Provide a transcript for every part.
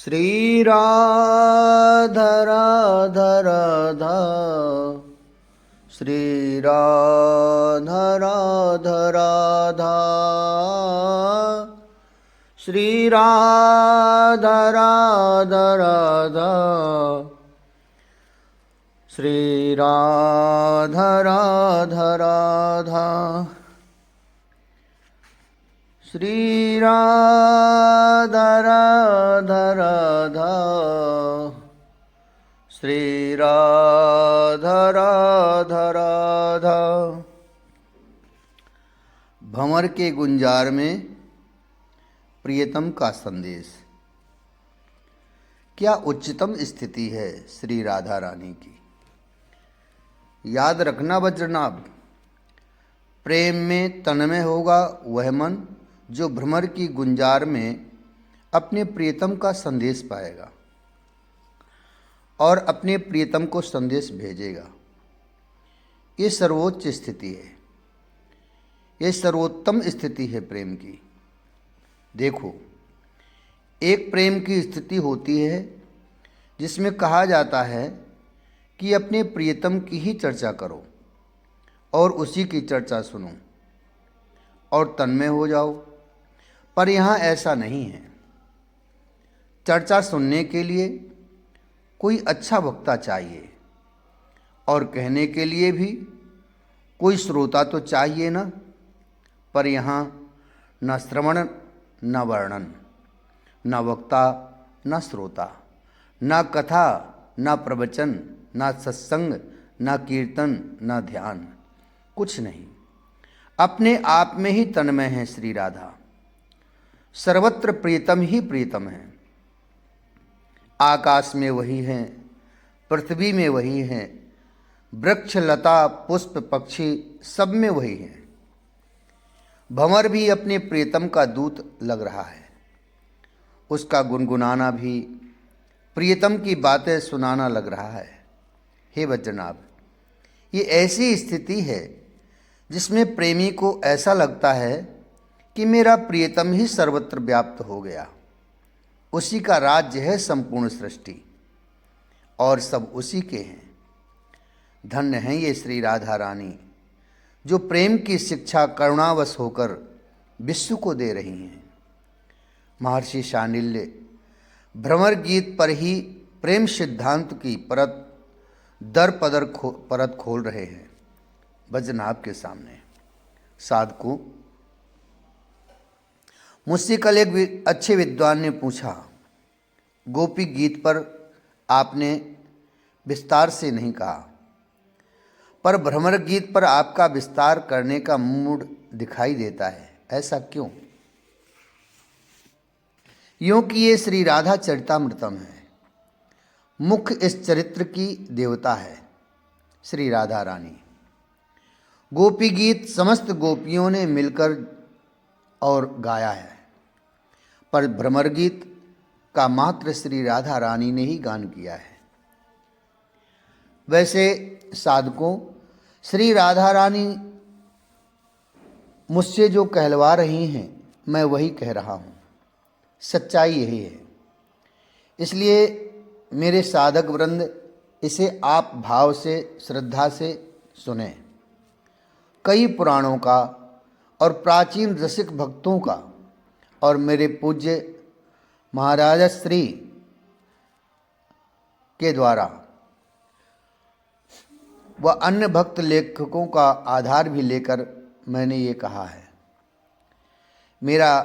श्री राधा राधा राधा, श्री राधा राधा राधा, श्री राधा राधा राधा, श्री राधा राधा राधा, श्री राधा राधा राधा, श्री राधा राधा राधा। भंवर के गुंजार में प्रियतम का संदेश। क्या उच्चतम स्थिति है श्री राधा रानी की। याद रखना वज्रनाभ, प्रेम में तन्मय होगा वह मन जो भ्रमर की गुंजार में अपने प्रियतम का संदेश पाएगा और अपने प्रियतम को संदेश भेजेगा। ये सर्वोच्च स्थिति है, ये सर्वोत्तम स्थिति है प्रेम की। देखो, एक प्रेम की स्थिति होती है जिसमें कहा जाता है कि अपने प्रियतम की ही चर्चा करो और उसी की चर्चा सुनो और तन्मय हो जाओ। पर यहाँ ऐसा नहीं है। चर्चा सुनने के लिए कोई अच्छा वक्ता चाहिए और कहने के लिए भी कोई श्रोता तो चाहिए ना। पर यहाँ न श्रवण न वर्णन, न वक्ता न श्रोता, न कथा न प्रवचन, न सत्संग न कीर्तन न ध्यान, कुछ नहीं। अपने आप में ही तन्मय है श्री राधा। सर्वत्र प्रियतम ही प्रियतम है। आकाश में वही है, पृथ्वी में वही है, वृक्ष लता पुष्प पक्षी सब में वही है। भंवर भी अपने प्रियतम का दूत लग रहा है। उसका गुनगुनाना भी प्रियतम की बातें सुनाना लग रहा है। हे वज्रनाभ, ये ऐसी स्थिति है जिसमें प्रेमी को ऐसा लगता है कि मेरा प्रियतम ही सर्वत्र व्याप्त हो गया। उसी का राज्य है संपूर्ण सृष्टि और सब उसी के हैं। धन्य हैं ये श्री राधा रानी जो प्रेम की शिक्षा करुणावश होकर विश्व को दे रही हैं। महर्षि शांडिल्य भ्रमर गीत पर ही प्रेम सिद्धांत की परत दर पदर परत खोल रहे हैं वज्रनाभ के सामने। साधकों, मुझसे कल एक अच्छे विद्वान ने पूछा, गोपी गीत पर आपने विस्तार से नहीं कहा, पर भ्रमर गीत पर आपका विस्तार करने का मूड दिखाई देता है, ऐसा क्यों? यूं कि ये श्री राधा चरितामृतम है। मुख्य इस चरित्र की देवता है श्री राधा रानी। गोपी गीत समस्त गोपियों ने मिलकर और गाया है, पर भ्रमर गीत का मात्र श्री राधा रानी ने ही गान किया है। वैसे साधकों, श्री राधा रानी मुझसे जो कहलवा रही हैं मैं वही कह रहा हूँ। सच्चाई यही है। इसलिए मेरे साधक वृंद इसे आप भाव से श्रद्धा से सुने। कई पुराणों का और प्राचीन रसिक भक्तों का और मेरे पूज्य महाराज श्री के द्वारा व अन्य भक्त लेखकों का आधार भी लेकर मैंने ये कहा है। मेरा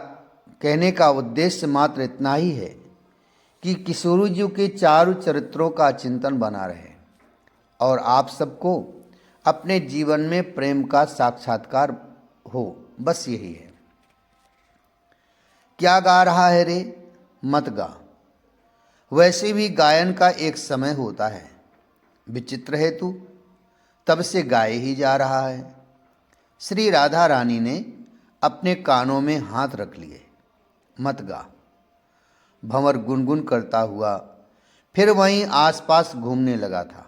कहने का उद्देश्य मात्र इतना ही है कि किशोरी जी के चारों चरित्रों का चिंतन बना रहे और आप सबको अपने जीवन में प्रेम का साक्षात्कार हो, बस यही है। क्या गा रहा है रे? मत गा। वैसे भी गायन का एक समय होता है। विचित्र है तू, तब से गाए ही जा रहा है। श्री राधा रानी ने अपने कानों में हाथ रख लिए। मत गा। भंवर गुनगुन करता हुआ फिर वहीं आसपास घूमने लगा था।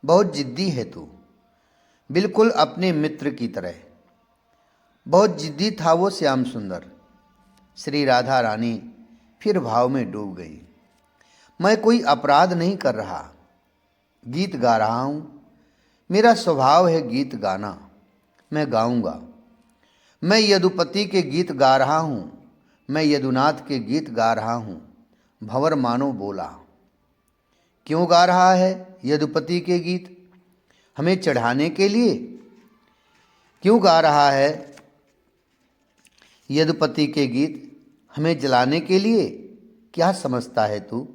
बहुत जिद्दी है तू, बिल्कुल अपने मित्र की तरह। बहुत जिद्दी था वो श्याम सुंदर। श्री राधा रानी फिर भाव में डूब गई। मैं कोई अपराध नहीं कर रहा, गीत गा रहा हूँ। मेरा स्वभाव है गीत गाना, मैं गाऊंगा। मैं यदुपति के गीत गा रहा हूँ, मैं यदुनाथ के गीत गा रहा हूँ। भंवर मानो बोला। क्यों गा रहा है यदुपति के गीत? हमें चढ़ाने के लिए? क्यों गा रहा है यदुपति के गीत? हमें जलाने के लिए? क्या समझता है तू?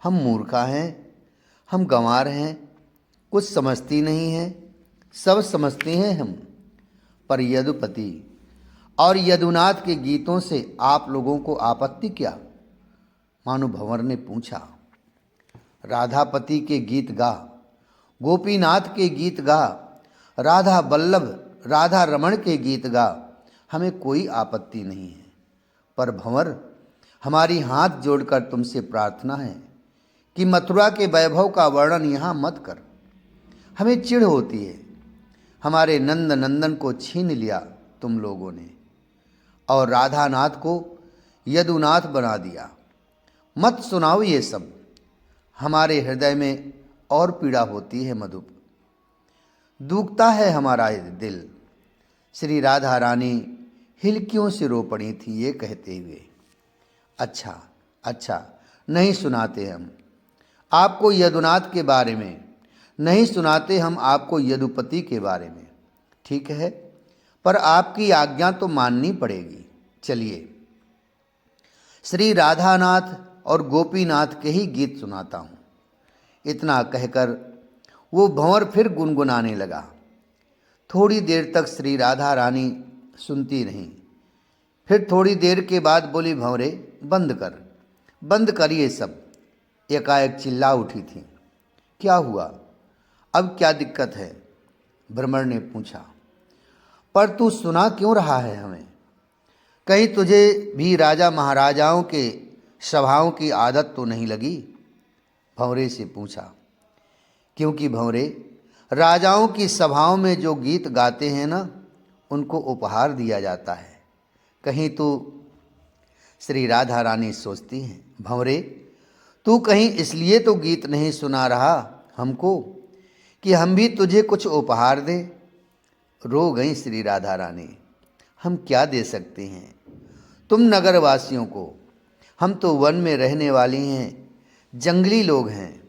हम मूर्खा हैं, हम गंवार हैं, कुछ समझती नहीं है, सब समझते हैं हम। पर यदुपति और यदुनाथ के गीतों से आप लोगों को आपत्ति क्या? मानो भंवर ने पूछा। राधापति के गीत गा, गोपीनाथ के गीत गा, राधा बल्लभ राधा रमण के गीत गा, हमें कोई आपत्ति नहीं है। पर भंवर, हमारी हाथ जोड़कर तुमसे प्रार्थना है कि मथुरा के वैभव का वर्णन यहाँ मत कर। हमें चिढ़ होती है, हमारे नंद नंदन को छीन लिया तुम लोगों ने और राधानाथ को यदुनाथ बना दिया। मत सुनाओ ये सब, हमारे हृदय में और पीड़ा होती है मधुप, दुखता है हमारा दिल। श्री राधा रानी हिलकियों से रो पड़ी थी ये कहते हुए। अच्छा अच्छा, नहीं सुनाते हम आपको यदुनाथ के बारे में, नहीं सुनाते हम आपको यदुपति के बारे में। ठीक है, पर आपकी आज्ञा तो माननी पड़ेगी। चलिए, श्री राधानाथ और गोपीनाथ के ही गीत सुनाता हूँ। इतना कहकर वो भंवर फिर गुनगुनाने लगा। थोड़ी देर तक श्री राधा रानी सुनती रहीं। फिर थोड़ी देर के बाद बोली, भंवरे बंद कर ये सब। एकाएक चिल्ला उठी थी। क्या हुआ? अब क्या दिक्कत है? भ्रमर ने पूछा। पर तू सुना क्यों रहा है हमें? कहीं तुझे भी राजा महाराजाओं के सभाओं की आदत तो नहीं लगी? भंवरे से पूछा। क्योंकि भंवरे, राजाओं की सभाओं में जो गीत गाते हैं ना, उनको उपहार दिया जाता है। कहीं तो श्री राधा रानी सोचती हैं, भंवरे तू कहीं इसलिए तो गीत नहीं सुना रहा हमको कि हम भी तुझे कुछ उपहार दें? रो गई श्री राधा रानी। हम क्या दे सकते हैं तुम नगरवासियों को? हम तो वन में रहने वाली हैं, जंगली लोग हैं,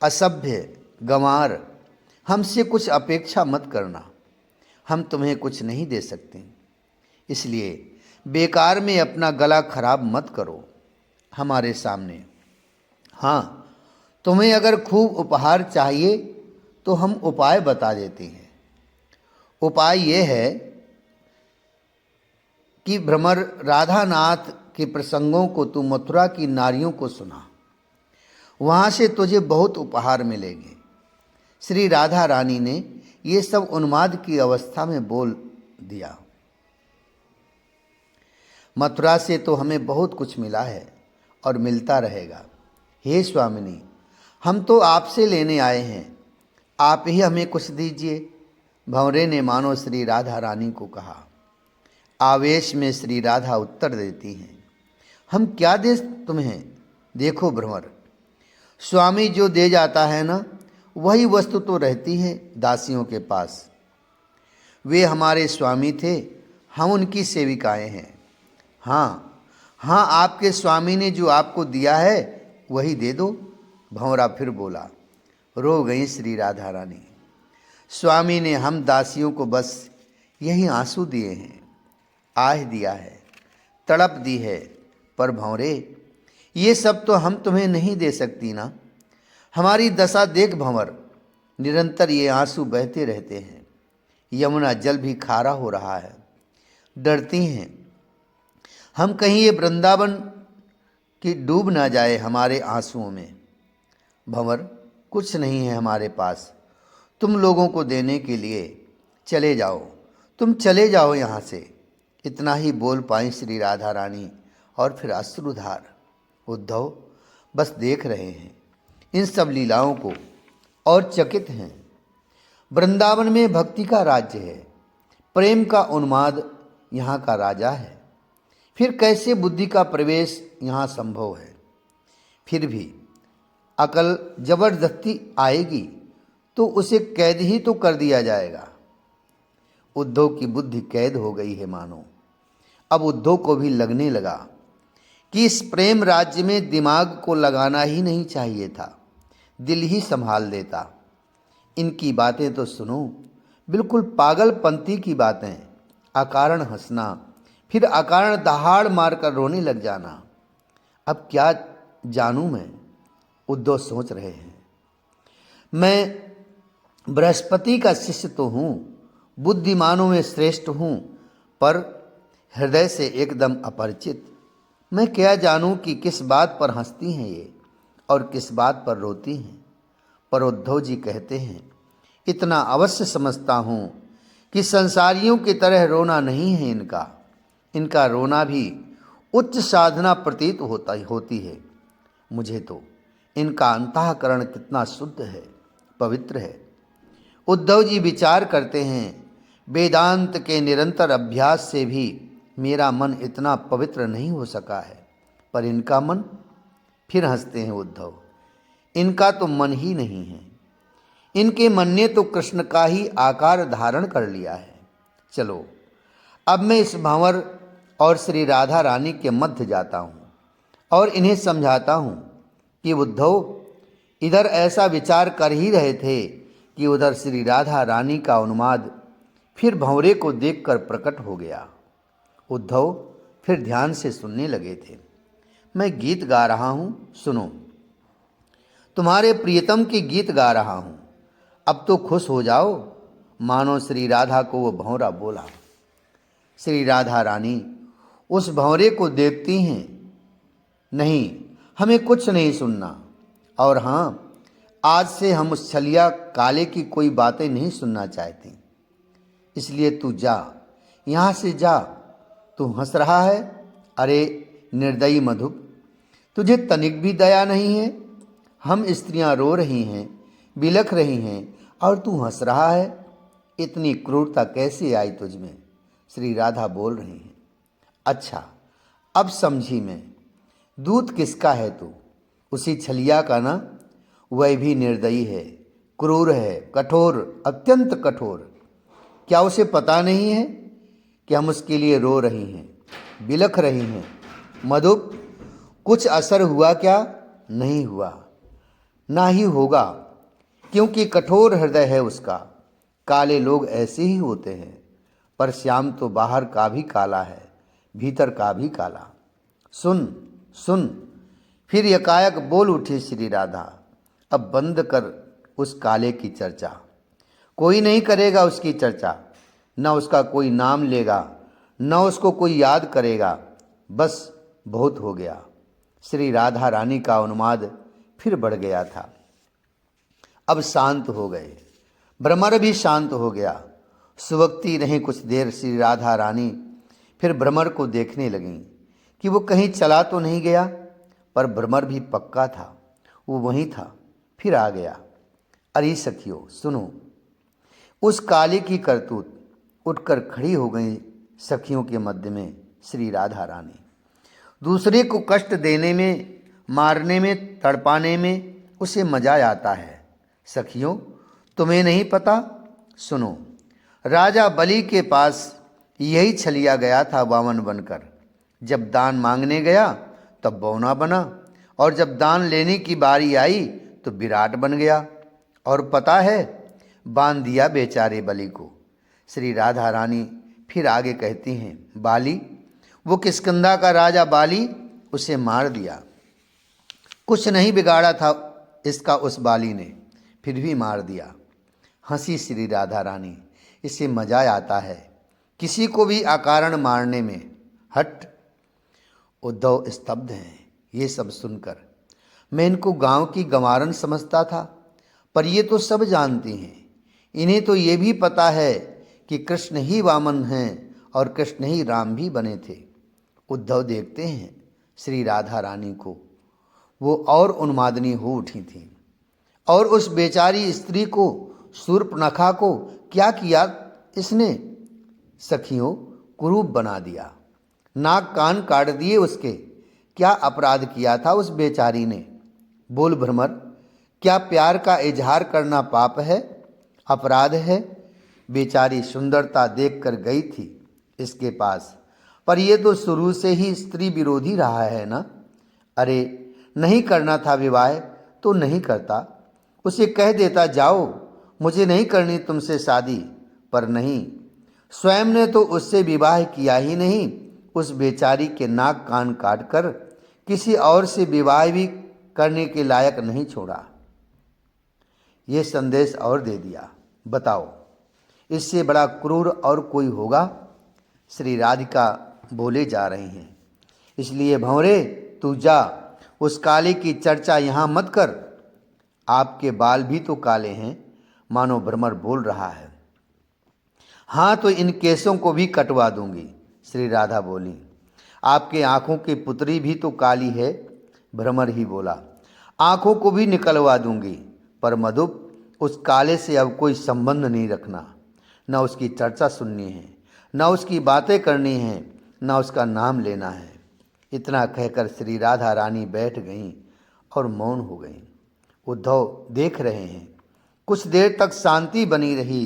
असभ्य गंवार। हमसे कुछ अपेक्षा मत करना, हम तुम्हें कुछ नहीं दे सकते। इसलिए बेकार में अपना गला खराब मत करो हमारे सामने। हाँ, तुम्हें अगर खूब उपहार चाहिए तो हम उपाय बता देते हैं। उपाय ये है कि भ्रमर, राधानाथ के प्रसंगों को तू मथुरा की नारियों को सुना, वहाँ से तुझे बहुत उपहार मिलेंगे। श्री राधा रानी ने ये सब उन्माद की अवस्था में बोल दिया। मथुरा से तो हमें बहुत कुछ मिला है और मिलता रहेगा। हे स्वामिनी, हम तो आपसे लेने आए हैं, आप ही हमें कुछ दीजिए। भंवरे ने मानो श्री राधा रानी को कहा। आवेश में श्री राधा उत्तर देती हैं, हम क्या दे तुम्हें? देखो भ्रमर, स्वामी जो दे जाता है ना, वही वस्तु तो रहती है दासियों के पास। वे हमारे स्वामी थे, हम उनकी सेविकाएं हैं। हाँ हाँ, आपके स्वामी ने जो आपको दिया है वही दे दो। भंवरा फिर बोला। रो गई श्री राधा रानी। स्वामी ने हम दासियों को बस यही आंसू दिए हैं, आह दिया है, तड़प दी है। पर भंवरे, ये सब तो हम तुम्हें नहीं दे सकती ना। हमारी दशा देख भंवर, निरंतर ये आंसू बहते रहते हैं। यमुना जल भी खारा हो रहा है। डरती हैं हम कहीं ये वृंदावन की डूब ना जाए हमारे आंसुओं में। भंवर, कुछ नहीं है हमारे पास तुम लोगों को देने के लिए। चले जाओ, तुम चले जाओ यहाँ से। इतना ही बोल पाई श्री राधा रानी और फिर अश्रुधार। उद्धव बस देख रहे हैं इन सब लीलाओं को और चकित हैं। वृंदावन में भक्ति का राज्य है, प्रेम का उन्माद यहाँ का राजा है। फिर कैसे बुद्धि का प्रवेश यहाँ संभव है? फिर भी अकल जबरदस्ती आएगी तो उसे कैद ही तो कर दिया जाएगा। उद्धव की बुद्धि कैद हो गई है मानो। अब उद्धव को भी लगने लगा कि इस प्रेम राज्य में दिमाग को लगाना ही नहीं चाहिए था, दिल ही संभाल देता। इनकी बातें तो सुनो, बिल्कुल पागलपंती की बातें। अकारण हंसना, फिर अकारण दहाड़ मारकर रोने लग जाना। अब क्या जानूं मैं? उद्धव सोच रहे हैं। मैं बृहस्पति का शिष्य तो हूँ, बुद्धिमानों में श्रेष्ठ हूँ, पर हृदय से एकदम अपरिचित। मैं क्या जानूं कि किस बात पर हंसती हैं ये और किस बात पर रोती हैं। पर उद्धव जी कहते हैं, इतना अवश्य समझता हूँ कि संसारियों की तरह रोना नहीं है इनका। इनका रोना भी उच्च साधना प्रतीत होती है। मुझे तो इनका अंतःकरण कितना शुद्ध है, पवित्र है। उद्धव जी विचार करते हैं, वेदांत के निरंतर अभ्यास से भी मेरा मन इतना पवित्र नहीं हो सका है, पर इनका मन। फिर हंसते हैं उद्धव, इनका तो मन ही नहीं है। इनके मन ने तो कृष्ण का ही आकार धारण कर लिया है। चलो अब मैं इस भंवर और श्री राधा रानी के मध्य जाता हूँ और इन्हें समझाता हूँ कि उद्धव इधर ऐसा विचार कर ही रहे थे कि उधर श्री राधा रानी का उन्माद फिर भंवरे को देखकर प्रकट हो गया। उद्धव फिर ध्यान से सुनने लगे थे। मैं गीत गा रहा हूँ, सुनो। तुम्हारे प्रियतम के गीत गा रहा हूँ, अब तो खुश हो जाओ। मानो श्री राधा को वो भंवरा बोला। श्री राधा रानी उस भंवरे को देखती हैं, नहीं हमें कुछ नहीं सुनना। और हाँ, आज से हम उस छलिया काले की कोई बातें नहीं सुनना चाहते। इसलिए तू जा, यहाँ से जा। तू हंस रहा है? अरे निर्दयी मधुप, तुझे तनिक भी दया नहीं है। हम स्त्रियां रो रही हैं, बिलख रही हैं, और तू हंस रहा है। इतनी क्रूरता कैसे आई तुझ में? श्री राधा बोल रही हैं। अच्छा अब समझी मैं, दूत किसका है तू? उसी छलिया का ना? वह भी निर्दयी है, क्रूर है, कठोर, अत्यंत कठोर। क्या उसे पता नहीं है कि हम उसके लिए रो रही हैं, बिलख रही हैं? मधुप, कुछ असर हुआ क्या? नहीं हुआ, ना ही होगा, क्योंकि कठोर हृदय है उसका। काले लोग ऐसे ही होते हैं, पर श्याम तो बाहर का भी काला है, भीतर का भी काला। सुन सुन। फिर एकाएक बोल उठी श्री राधा, अब बंद कर उस काले की चर्चा। कोई नहीं करेगा उसकी चर्चा, न उसका कोई नाम लेगा, न उसको कोई याद करेगा। बस बहुत हो गया। श्री राधा रानी का उन्माद फिर बढ़ गया था। अब शांत हो गए, भ्रमर भी शांत हो गया। सुवक्ती रहीं कुछ देर श्री राधा रानी, फिर भ्रमर को देखने लगीं कि वो कहीं चला तो नहीं गया। पर भ्रमर भी पक्का था, वो वहीं था। फिर आ गया। अरे सखियों सुनो। उस काले की करतूत। उठकर खड़ी हो गई सखियों के मध्य में श्री राधा रानी। दूसरे को कष्ट देने में, मारने में, तड़पाने में उसे मजा आता है। सखियों तुम्हें नहीं पता? सुनो, राजा बलि के पास यही छलिया गया था वामन बनकर। जब दान मांगने गया तब बौना बना, और जब दान लेने की बारी आई तो विराट बन गया। और पता है, बांध दिया बेचारे बलि को। श्री राधा रानी फिर आगे कहती हैं, बाली, वो किष्किंधा का राजा बाली, उसे मार दिया। कुछ नहीं बिगाड़ा था इसका उस बाली ने, फिर भी मार दिया। हंसी श्री राधा रानी, इसे मजा आता है किसी को भी अकारण मारने में। हट। उद्धव स्तब्ध हैं ये सब सुनकर। मैं इनको गांव की गंवारन समझता था, पर ये तो सब जानती हैं। इन्हें तो ये भी पता है कि कृष्ण ही वामन हैं और कृष्ण ही राम भी बने थे। उद्धव देखते हैं श्री राधा रानी को, वो और उन्मादनी हो उठी थी। और उस बेचारी स्त्री को, शूर्पणखा को क्या किया इसने? सखियों, कुरूप बना दिया। नाक कान काट दिए उसके। क्या अपराध किया था उस बेचारी ने? बोल भ्रमर, क्या प्यार का इजहार करना पाप है, अपराध है? बेचारी सुंदरता देखकर गई थी इसके पास, पर यह तो शुरू से ही स्त्री विरोधी रहा है ना। अरे नहीं करना था विवाह तो नहीं करता, उसे कह देता जाओ मुझे नहीं करनी तुमसे शादी। पर नहीं, स्वयं ने तो उससे विवाह किया ही नहीं, उस बेचारी के नाक कान काट कर किसी और से विवाह भी करने के लायक नहीं छोड़ा। ये संदेश और दे दिया। बताओ इससे बड़ा क्रूर और कोई होगा? श्री राधिका बोले जा रही हैं। इसलिए भंवरे तू जा, उस काले की चर्चा यहाँ मत कर। आपके बाल भी तो काले हैं, मानो भ्रमर बोल रहा है। हाँ तो इन केसों को भी कटवा दूंगी, श्री राधा बोली। आपके आंखों की पुतरी भी तो काली है, भ्रमर ही बोला। आंखों को भी निकलवा दूंगी, पर मधुप उस काले से अब कोई संबंध नहीं रखना। न उसकी चर्चा सुननी है, न उसकी बातें करनी है, न उसका नाम लेना है। इतना कहकर श्री राधा रानी बैठ गईं और मौन हो गईं। उद्धव देख रहे हैं। कुछ देर तक शांति बनी रही,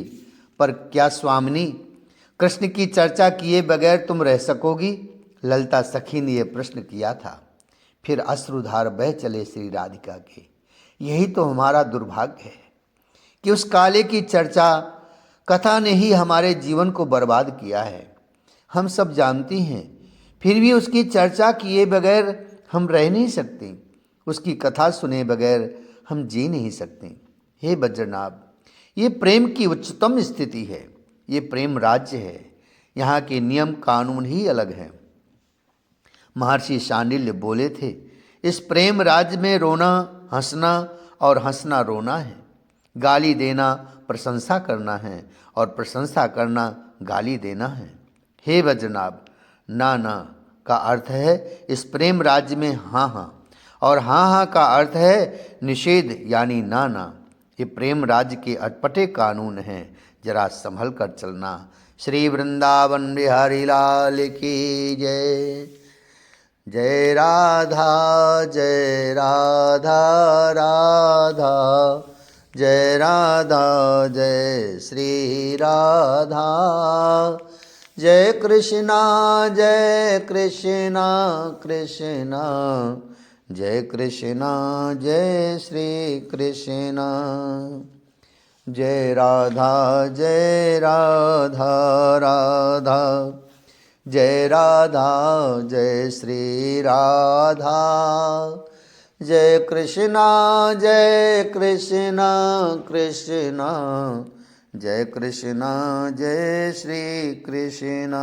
पर क्या स्वामिनी, कृष्ण की चर्चा किए बगैर तुम रह सकोगी? ललिता सखी ने यह प्रश्न किया था। फिर अश्रुधार बह चले श्री राधिका के। यही तो हमारा दुर्भाग्य है कि उस काले की चर्चा कथा ने ही हमारे जीवन को बर्बाद किया है। हम सब जानती हैं, फिर भी उसकी चर्चा किए बगैर हम रह नहीं सकते, उसकी कथा सुने बगैर हम जी नहीं सकते। हे वज्रनाभ, ये प्रेम की उच्चतम स्थिति है, ये प्रेम राज्य है, यहाँ के नियम कानून ही अलग हैं। महर्षि शांडिल्य बोले थे, इस प्रेम राज्य में रोना हंसना और हंसना रोना है, गाली देना प्रशंसा करना है और प्रशंसा करना गाली देना है। हे वज्रनाभ, ना ना का अर्थ है इस प्रेम राज्य में हाँ हाँ, और हाँ हाँ का अर्थ है निषेध यानी ना ना। ये प्रेम राज्य के अटपटे कानून हैं, जरा संभल कर चलना। श्री वृंदावन बिहारी लाल की जय। जय राधा जय राधा राधा जय राधा जय श्री राधा। जय कृष्णा कृष्णा जय कृष्णा जय श्री कृष्णा। जय राधा राधा जय राधा जय श्री राधा। जय कृष्णा कृष्णा जय कृष्णा जय श्री कृष्णा।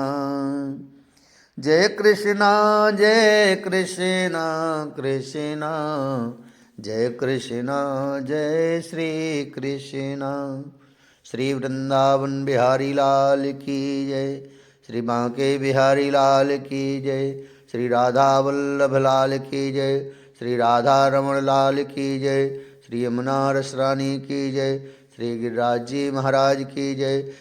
जय कृष्णा कृष्णा जय कृष्णा जय श्री कृष्णा। श्री वृंदावन बिहारी लाल की जय। श्री बांके बिहारी लाल की जय। श्री राधा वल्लभ लाल की जय। श्री राधा रमण लाल की जय। श्री यमुना रस रानी की जय। श्री गिरिराज जी महाराज की जय।